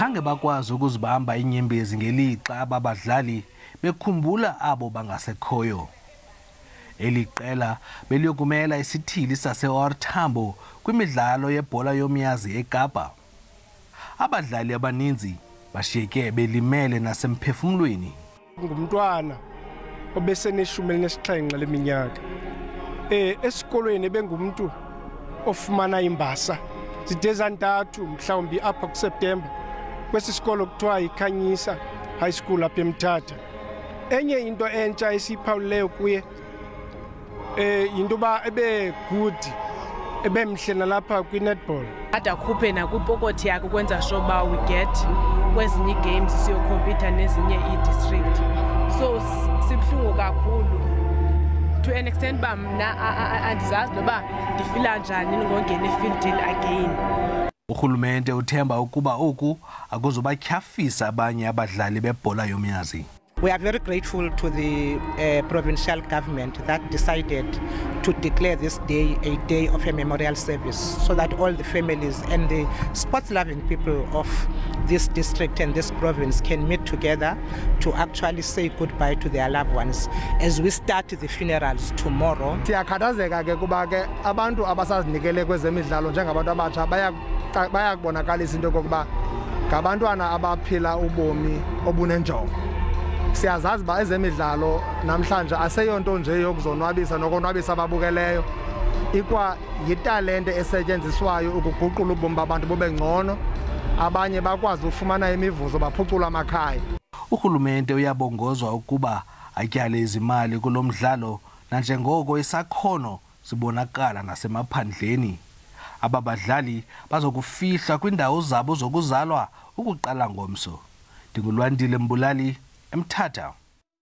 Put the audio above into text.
khange bakwazi ukuzibamba inyembezi ngelixa ababadlali bekhumbula abo bangasekhoyo. Eliqela beliyokumela isithili sase-Orthambo kwimidlalo yebhola yomnyazi eKapa. Abadlali abaninzi bashiyeke belimele nasemphefumlweni. Ngumntwana obeseneshumi elinesixhenxe leminyaka. Esikolweni bengumuntu ofumana imbasa zide zantathu mhlawumbi apha kuSeptember kwesi sikolo kuthiwa iKhanyisa High School apha eMthatha. Enye into entsha esiphawuleyo kuye into ba ebe good ebemhle nalapha kwi-netball. Akhuphe nakwipokothi yakhe ukwenza sure uba we get kwezinye games siyokompyutha nezinye i-district. So sibuhlungu kakhulu to an extent uba mna andizazi noba ndifila njani ngongena efieldini again. Urhulumente uthemba ukuba oku akuzobatyhafisa abanye abadlali bebhola yomnyazi. We are very grateful to the provincial government that decided to declare this day a day of a memorial service so that all the families and the sports-loving people of this district and this province can meet together to actually say goodbye to their loved ones as we start the funerals tomorrow. Siyakhathazeka ke kuba ke abantu abasazinikele kwezemidlalo njengabantu abatsha bayakubonakalisa into yokokuba ngabantwana abaphila ubomi obunenjongo. Siyazazi ba ezemidlalo namhlanje aseyonto nje yokuzonwabisa nokonwabisa ababukeleyo, ikwa yitalente esetyenziswayo ukuguqula ubomi babantu bube ngcono, abanye bakwazi ufumana imivuzo baphucula amakhaya. Urhulumente uyabongozwa ukuba atyale izimali kulomdlalo nanjengoko isakhono sibonakala nasemaphandleni. Ababadlali bazokufihla kwindawo zabo zokuzalwa ukuqala ngomso. Ndingulwandile Mbulali, Mthatha.